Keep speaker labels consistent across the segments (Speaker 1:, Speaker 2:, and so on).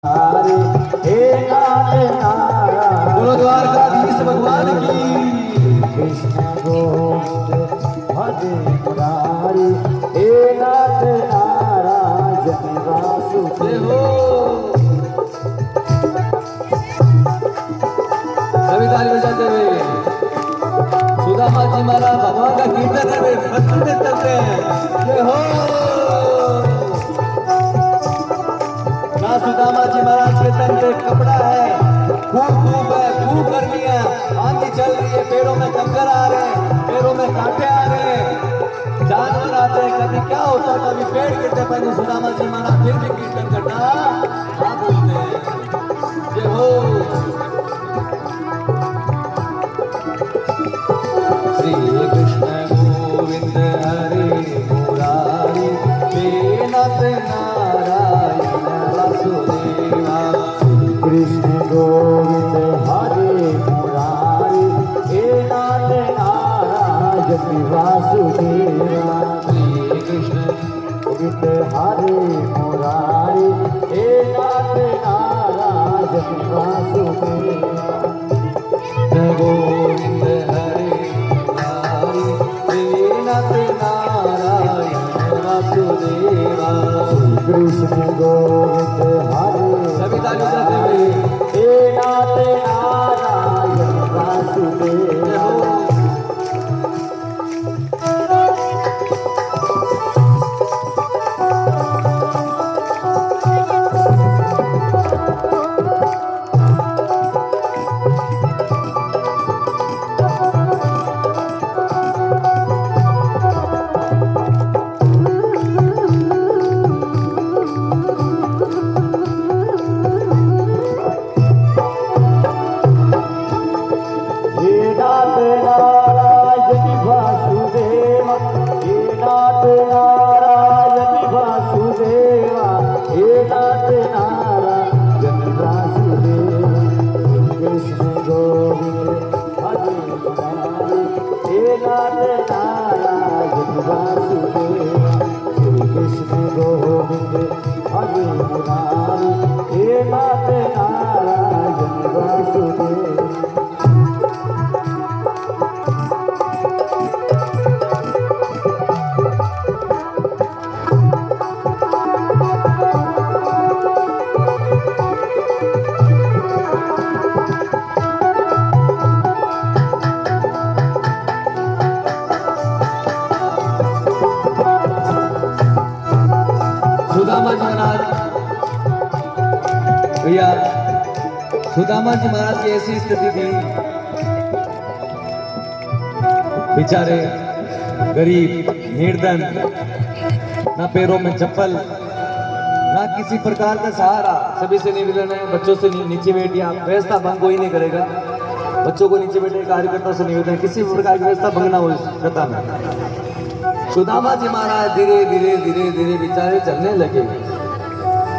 Speaker 1: हरे हे नाथ नारायण
Speaker 2: बोलो द्वारकाधीश भगवान की।
Speaker 1: कृष्ण गोविंद हरे मुरारी हे नाथ नारायण वासुदेव।
Speaker 2: सभी ताली बजाते हुए सुदामा जी महाराज भगवान का कीर्तन करते प्रस्तुत करते हैं। जय हो। ना सुदामा जी महाराज के तन पे कपड़ा है, खूब धूप है, खूब गर्मी है, आंधी चल रही है, पेड़ों में कंकर आ रहे हैं, पैरों में कांटे आ रहे हैं, जानवर आते हैं, कभी क्या होता है, कभी पेड़ गिरते, पर सुदामा जी महाराज फिर भी कीर्तन करना ना भूलते हैं। जय हो। श्री कृष्ण गोविंद हरे मुरारी हे नाथ नारायण वासुदेवा।
Speaker 1: कृष्ण गोविंद हरे मुरारी हे नाथ नारायण वासुदेवा।
Speaker 2: श्री कृष्ण
Speaker 1: गोविंद हरे मुरारी हे नाथ नारायण वासुदेवा।
Speaker 2: गोविंद हरे मुरारी हे नाथ नारायण वासुदेवा।
Speaker 1: कृष्ण गोविंद हरे
Speaker 2: सभी ताली बजाते हुए
Speaker 1: हे नाथ नारायण वासुदेवा।
Speaker 2: सुदामा जी महाराज भैया, सुदामा जी महाराज की ऐसी स्थिति थी, बेचारे गरीब, निर्धन, ना पैरों में चप्पल, ना किसी प्रकार का सहारा। सभी से निवेदन है, बच्चों से नीचे बैठिए, आप व्यवस्था भंग कोई नहीं करेगा। बच्चों को नीचे बैठे, कार्यकर्ताओं से निवेदन है, किसी प्रकार की व्यवस्था भंग ना हो कथा में। सुदामा जी महाराज धीरे धीरे धीरे धीरे बेचारे चलने लगे।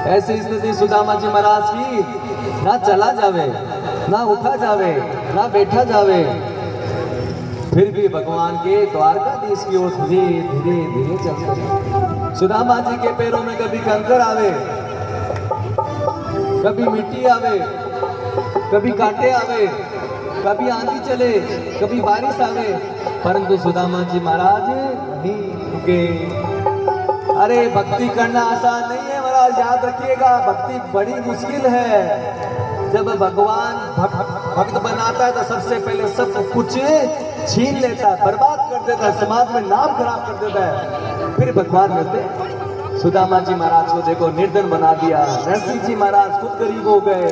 Speaker 2: ऐसी स्थिति सुदामा जी महाराज की, ना चला जावे, ना उठा जावे, ना बैठा जावे, फिर भी भगवान के द्वारकाधीश की ओर धीरे धीरे धीरे चलते। सुदामा जी के पैरों में कभी कंकर आवे, कभी मिट्टी आवे, कभी कांटे आवे, कभी आंधी चले, कभी बारिश आवे, परंतु सुदामा जी महाराज नहीं रुके। अरे भक्ति करना आसान नहीं है महाराज, याद रखिएगा, भक्ति बड़ी मुश्किल है। जब भगवान भक्त बनाता है तो सबसे पहले सब कुछ छीन लेता है, बर्बाद कर देता है, समाज में नाम खराब कर देता है, फिर भगवान मिलते। सुदामा जी महाराज को देखो निर्धन बना दिया, नरसिंह जी महाराज खुद गरीब हो गए।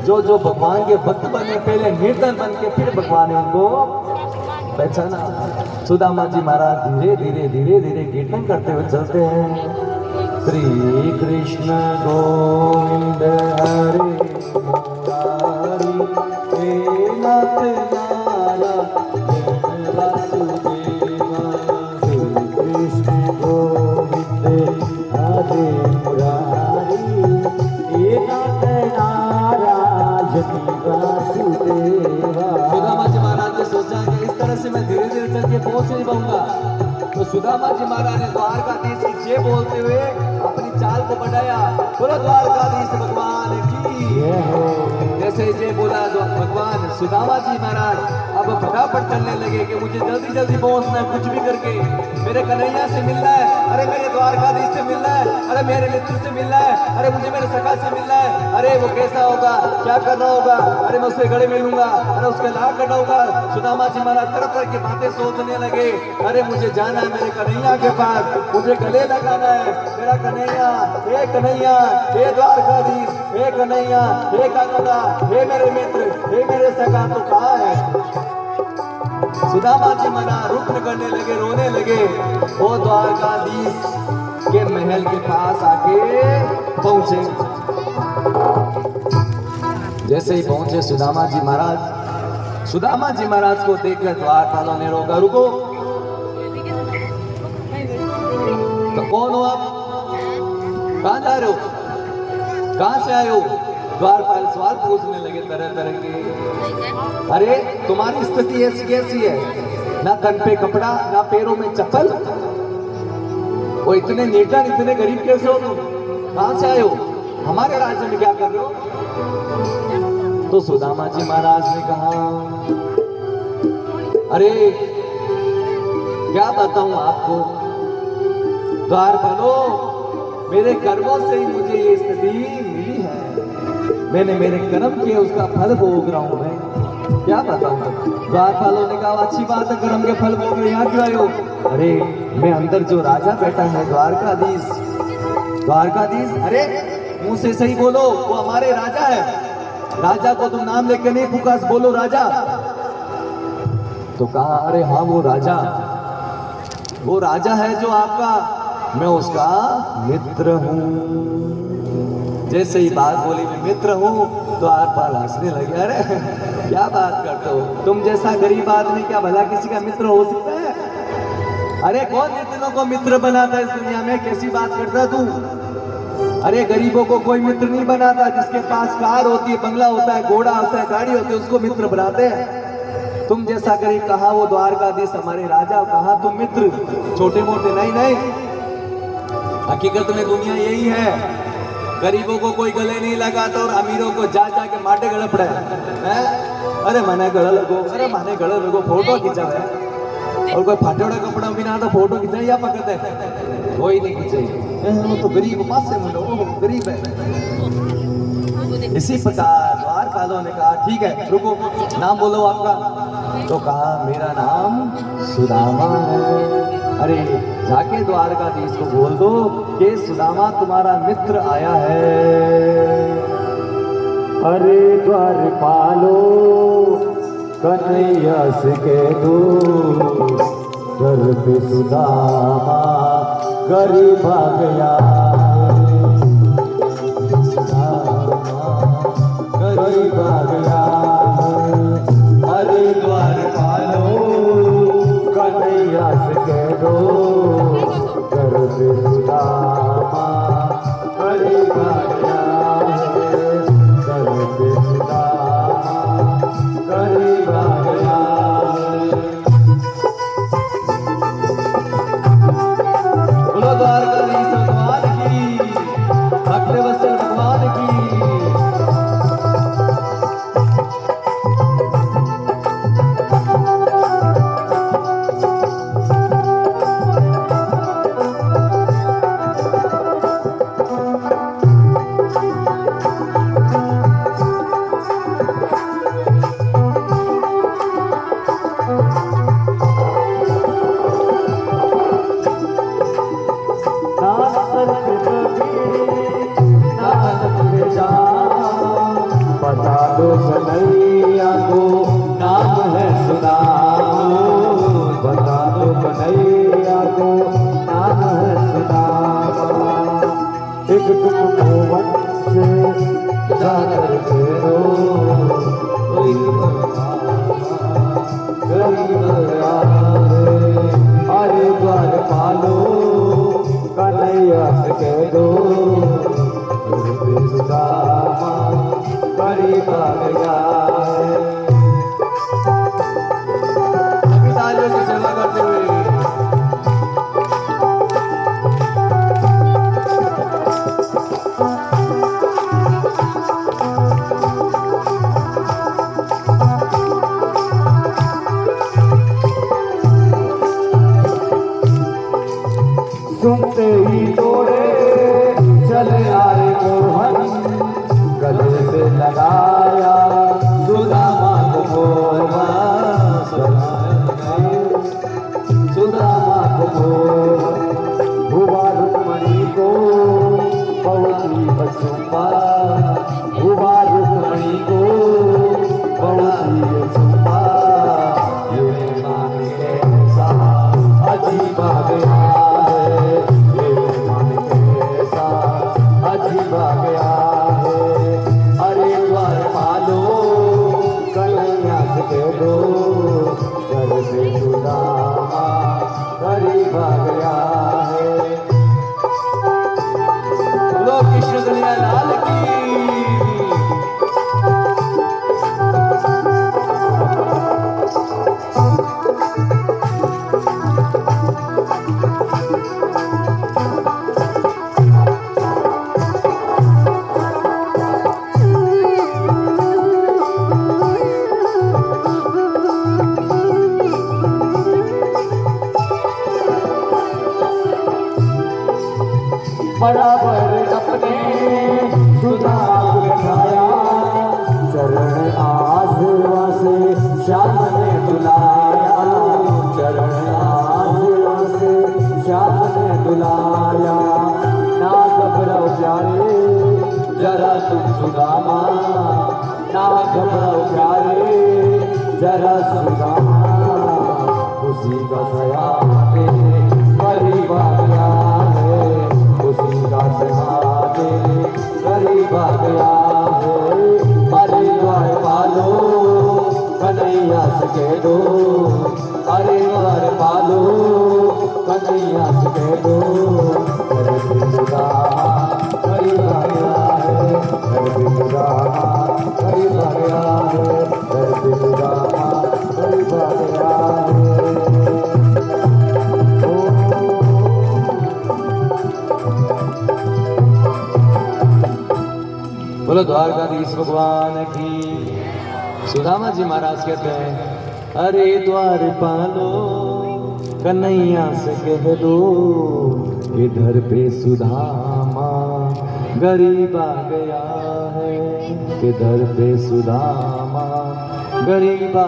Speaker 2: जो जो भगवान के भक्त बने पहले निर्धन बन के फिर भगवान ने उनको पहचाना। सुदामा जी महाराज धीरे धीरे धीरे धीरे कीर्तन करते हुए चलते हैं। श्री कृष्ण गोविंद हरे मुरारी हे नाथ नारायण वासुदेवा।
Speaker 1: श्री कृष्ण गोविंद हरे मुरारी हे नाथ नारायण वासुदेवा।
Speaker 2: सुदामा जी महाराज ने सोचा कि इस तरह से मैं धीरे धीरे चल के पहुंच नहीं पाऊंगा, तो सुदामा जी महाराज ने द्वारकाधीश की जय बोलते हुए अपनी चाल को बढ़ाया। बोलो द्वारकाधीश भगवान जैसे ये बोला तो भगवान सुदामा जी महाराज अब फटाफट चलने लगे कि मुझे जल्दी जल्दी पहुंचना है, कुछ भी करके मेरे कन्हैया से मिलना है, अरे मेरे द्वारकाधीश से मिलना है, अरे मेरे मित्र से मिलना है, अरे मुझे मेरे सखा से मिलना है, अरे वो कैसा होगा, क्या करना होगा, अरे मैं उसके गले मिलूंगा, अरे उसके लाख कटाऊंगा। सुदामा जी महाराज तरह तरह की बातें सोचने लगे, अरे मुझे जाना है मेरे कन्हैया के पास, मुझे गले लगाना है मेरा कन्हैया, हे द्वारकाधीश, हे कन्हैया, हे काका, हे मेरे मित्र, हे मेरे सखा, तो कहाँ है? सुदामा जी महाराज रुकन करने लगे, रोने लगे। वो द्वारकाधीश के महल के पास आके पहुंचे। जैसे ही पहुंचे सुदामा जी महाराज को देखकर द्वारपालों ने रोका, रुको, तो कौन हो आप, कहां जा रहे हो, कहां से आए हो? द्वारपाल सवाल पूछने लगे तरह तरह के। अरे तुम्हारी स्थिति ऐसी कैसी है, ना तन पे कपड़ा, ना पैरों में चप्पल, वो इतने नेता, इतने गरीब कैसे हो तुम, कहां से आए हो, हमारे राज्य में क्या कर रहे हो? तो सुदामा जी महाराज ने कहा, अरे क्या बताऊं आपको द्वारपालो, मेरे कर्मों से ही मुझे ये स्थिति मिली है, मैंने मेरे कर्म किए उसका फल भोग रहा हूं मैं, क्या बताऊं? द्वारपालों ने कहा, अच्छी बात है, कर्म के फल भोग रहे, यहाँ क्यों आए हो? अरे मैं अंदर जो राजा बैठा है द्वारकाधीश, अरे मुंह से सही बोलो, वो हमारे राजा है, राजा को तुम नाम लेके नहीं पुकार, बोलो राजा। तो कहा, अरे हाँ वो राजा है जो आपका, मैं उसका मित्र हूं। जैसे ही बात बोली मैं मित्र हूं, तो द्वारपाल हंसने लगे, अरे क्या बात करते हो, तुम जैसा गरीब आदमी क्या भला किसी का मित्र हो सकता है? अरे कौन मित्रों को मित्र बनाता है इस दुनिया में, कैसी बात करता तू? अरे गरीबों को कोई मित्र नहीं बनाता, जिसके पास कार होती है, बंगला होता है, घोड़ा होता है, गाड़ी होती है, उसको मित्र बनाते हैं। तुम जैसा गरीब, कहा वो द्वारकाधीश हमारे राजा, कहा तुम मित्र, छोटे मोटे नहीं, हकीकत में दुनिया यही है, गरीबों को कोई गले नहीं लगाता और अमीरों को जा के माटे गले पड़े हैं। अरे मने गले लगो, फोटो खींचा है, और कोई फाटेड़ा कपड़ा भी ना तो फोटो खींचा या पकड़ते, कोई नहीं खींचे, वो तो गरीब पास से मिलो, गरीब है। इसी प्रकार द्वारपालों ने कहा, ठीक है रुको, नाम बोलो आपका। तो कहा, मेरा नाम सुदामा है। अरे जाके द्वारकाधीश को बोल दो कि सुदामा तुम्हारा मित्र आया है।
Speaker 1: अरे द्वारपालो कन्हैया से कह दो, घर पे सुदामा गरीब आ गया, गरीब आ गया। अरे द्वारपालो कन्हैया से कह दो, घर पे सुदामा गरीब आ गया, घर पे सुदामा गरीब आ गया।
Speaker 2: बोलो द्वारकाधीश भगवान की, भक्तवत्सल भगवान की।
Speaker 1: बता दो कन्हैया को नाम है सुदामा, बता दो कन्हैया को नाम है सुदामा। एक तुमको वन से जाकर फेरो, गरीब आ गए। अरे द्वारपालो कन्हैया से कह दो, सुदामा गरीब आ गया है।
Speaker 2: तालियों की सेवा करते हुए
Speaker 1: चूड़ी तोड़े चले आए मोहन, गले से लगाया सुदामा को मोहन, सुदामा को मोहन। हुआ रुक्मणी को पहुंची बचुम्बा, हुआ रुक्मणी को पहुंची बचुम्बा। ये मान कैसा अजीब आ गया है, ये मान कैसा अजीब आ गया है। अरे द्वार पालो कन्हैया से कह दो, घर से सुदामा गरीब आ गया है।
Speaker 2: बोलो कृष्ण कन्हैया लाल की।
Speaker 1: बराबर अपने सुदामा बिठाया, चरण आशीर्वा से श्याम ने दुलाया, चरण आशीर्वा से श्याम ने दुलाया। ना घबराओ प्यारे जरा तुम सुदामा, ना घबराओ प्यारे जरा सुदामा। खुशी का सयाने करीब आ गया है, खुशी का सहारे करीब आ गया है। अरे द्वार पालो कन्हैया से कह दो, अरे द्वार पालो कन्हैया से कह दो। घर से सुदामा करीब आ गया है, घर से सुदामा करीब आ गया है, घर से सुदामा करीब आ गया है।
Speaker 2: बोलो द्वारकाधीश भगवान की। सुदामा जी महाराज कहते हैं, अरे द्वार पालो कन्हैया से कह दो, इधर पे सुदामा गरीब आ गया है, इधर पे सुदामा गरीब आ